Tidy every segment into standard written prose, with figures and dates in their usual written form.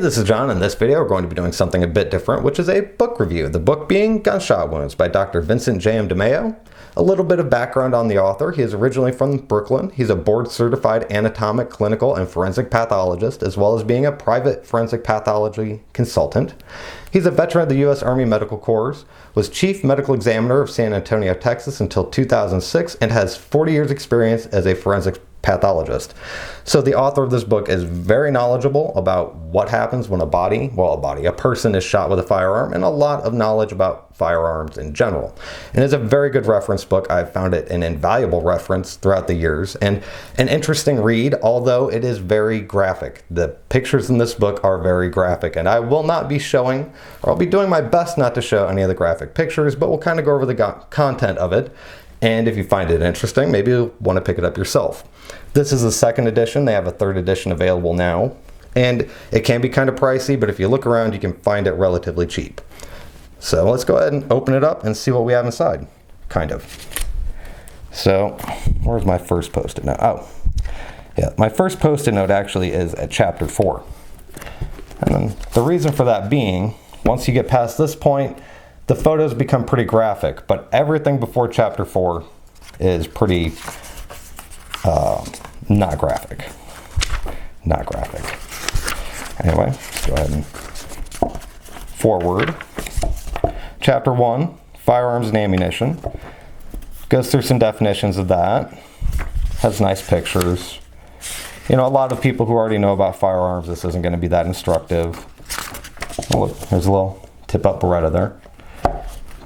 this is John. In this video, we're going to be doing something a bit different, which is a book review. The book being Gunshot Wounds by Dr. Vincent J.M. Maio. A little bit of background on the author. He is originally from Brooklyn. He's a board-certified anatomic, clinical, and forensic pathologist, as well as being a private forensic pathology consultant. He's a veteran of the U.S. Army Medical Corps, was chief medical examiner of San Antonio, Texas until 2006, and has 40 years experience as a forensic pathologist. So the author of this book is very knowledgeable about what happens when a person is shot with a firearm, and a lot of knowledge about firearms in general. And it's a very good reference book. I've found it an invaluable reference throughout the years and an interesting read, although it is very graphic. The pictures in this book are very graphic, and I will not be showing, or I'll be doing my best not to show any of the graphic pictures, but we'll kind of go over the content of it. And if you find it interesting, maybe you'll want to pick it up yourself. This is the second edition. They have a third edition available now. And it can be kind of pricey, but if you look around, you can find it relatively cheap. So let's go ahead and open it up and see what we have inside. Kind of. So, where's my first post-it note? Oh, yeah, my first post-it note actually is at chapter 4. And then the reason for that being, once you get past this point, the photos become pretty graphic, but everything before chapter 4 is pretty not graphic. Not graphic. Anyway, let's go ahead and forward. Chapter 1, firearms and ammunition. Goes through some definitions of that. Has nice pictures. You know, a lot of people who already know about firearms, this isn't going to be that instructive. Oh, look, there's a little tip-up Beretta there.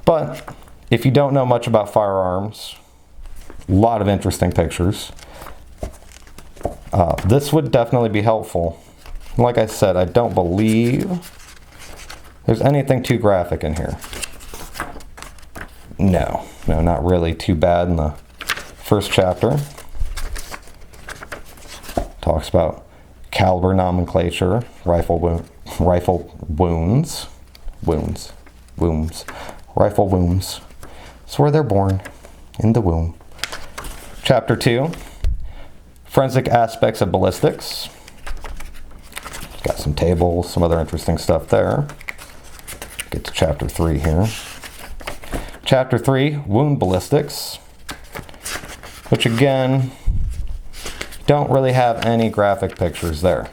But if you don't know much about firearms, a lot of interesting pictures. This would definitely be helpful. Like I said, I don't believe there's anything too graphic in here. No, not really too bad in the first chapter. Talks about caliber nomenclature, rifle wounds. Rifle wounds. It's where they're born, in the womb. Chapter 2, forensic aspects of ballistics. Got some tables, some other interesting stuff there. Get to chapter 3 here. Chapter 3, wound ballistics, which again, don't really have any graphic pictures there.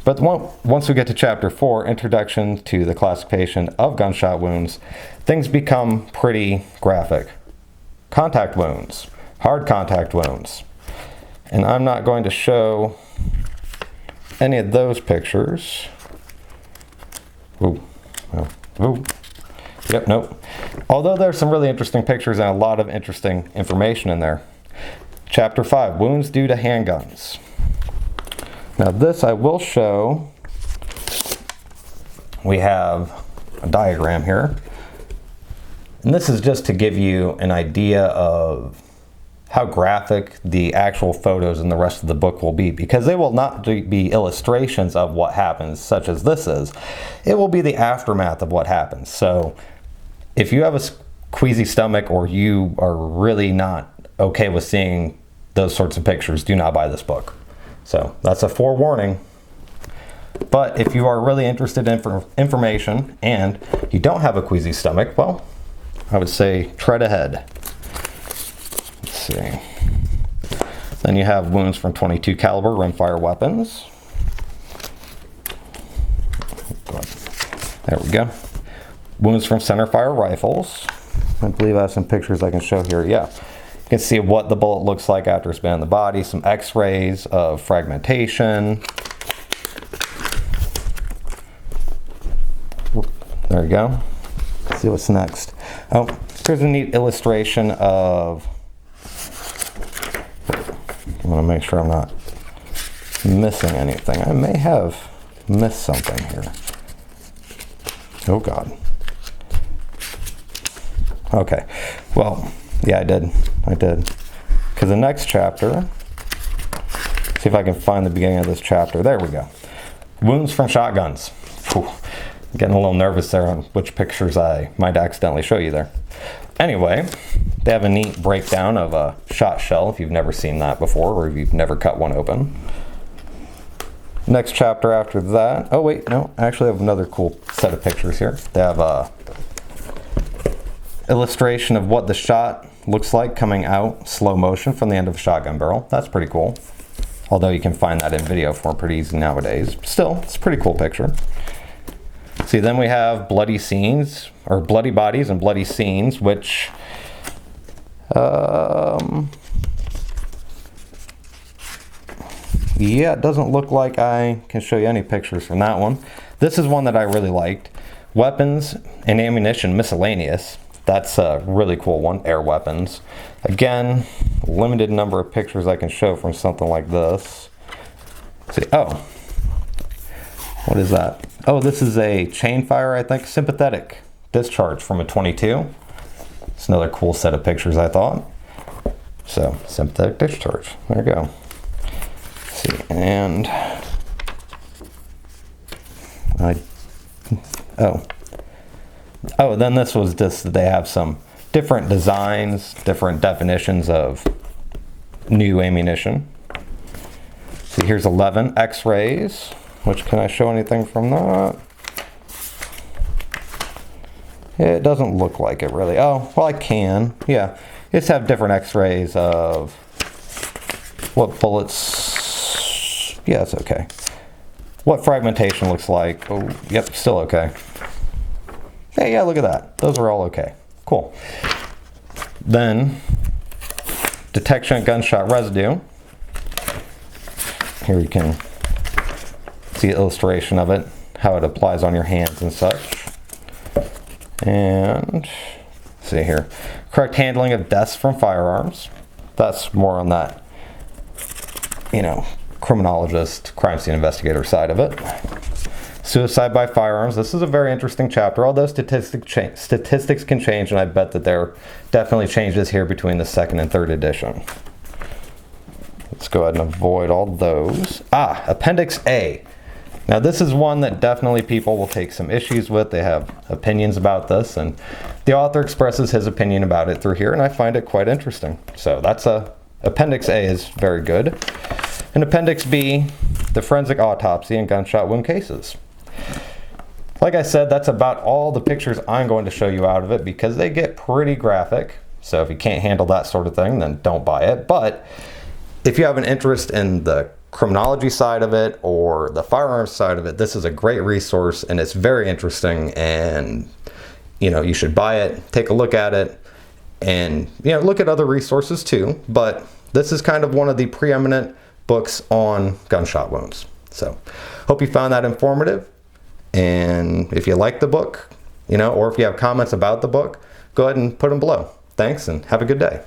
But once we get to chapter 4, introduction to the classification of gunshot wounds, things become pretty graphic. Contact wounds, hard contact wounds. And I'm not going to show any of those pictures. Ooh. Yep, nope. Although there's some really interesting pictures and a lot of interesting information in there. Chapter 5, wounds due to handguns. Now this I will show. We have a diagram here. And this is just to give you an idea of how graphic the actual photos in the rest of the book will be, because they will not be illustrations of what happens, such as this is. It will be the aftermath of what happens. So if you have a queasy stomach or you are really not okay with seeing those sorts of pictures, do not buy this book. So that's a forewarning. But if you are really interested in information and you don't have a queasy stomach, well, I would say tread ahead. Let's see. Then you have wounds from .22 caliber rimfire weapons. There we go. Wounds from centerfire rifles. I believe I have some pictures I can show here. Yeah. You can see what the bullet looks like after it's been in the body, some x-rays of fragmentation. There you go. Let's see what's next. Oh, here's a neat illustration of, I want to make sure I'm not missing anything. I may have missed something here. Oh God. Okay, well, yeah, I did. Because the next chapter, see if I can find the beginning of this chapter. There we go. Wounds from shotguns. Whew. Getting a little nervous there on which pictures I might accidentally show you there. Anyway, they have a neat breakdown of a shot shell if you've never seen that before or if you've never cut one open. Next chapter after that. Oh wait, no, I actually have another cool set of pictures here. They have a illustration of what the shot looks like coming out slow motion from the end of a shotgun barrel. That's pretty cool. Although you can find that in video form pretty easy nowadays. Still, it's a pretty cool picture. See, then we have bloody scenes, or bloody bodies and bloody scenes, which yeah, it doesn't look like I can show you any pictures from that one. This is one that I really liked. Weapons and ammunition miscellaneous. That's a really cool one. Air weapons. Again, limited number of pictures I can show from something like this. Let's see, oh, what is that? Oh, this is a chain fire, I think, sympathetic discharge from a 22. It's another cool set of pictures, I thought. So, sympathetic discharge. There you go. See, and then this was just, they have some different designs, different definitions of new ammunition. See, here's 11 X-rays, which, can I show anything from that? It doesn't look like it really. Oh, well, I can. Yeah, just have different X-rays of what bullets. Yeah, it's okay. What fragmentation looks like. Oh, yep, still okay. Hey, yeah, look at that. Those are all okay. Cool. Then, detection of gunshot residue. Here you can see an illustration of it, how it applies on your hands and such. And, see here. Correct handling of deaths from firearms. That's more on that, you know, criminologist, crime scene investigator side of it. Suicide by firearms. This is a very interesting chapter. Although statistics can change, and I bet that there are definitely changes here between the second and third edition. Let's go ahead and avoid all those. Appendix A. Now this is one that definitely people will take some issues with. They have opinions about this, and the author expresses his opinion about it through here, and I find it quite interesting. So that's Appendix A is very good. And Appendix B, the forensic autopsy in gunshot wound cases. Like I said, that's about all the pictures I'm going to show you out of it, because they get pretty graphic. So if you can't handle that sort of thing, then don't buy it. But if you have an interest in the criminology side of it or the firearms side of it, this is a great resource, and it's very interesting, and you know, you should buy it, take a look at it, and you know, look at other resources too. But this is kind of one of the preeminent books on gunshot wounds. So hope you found that informative, and if you like the book, you know, or if you have comments about the book, go ahead and put them below. Thanks, and have a good day.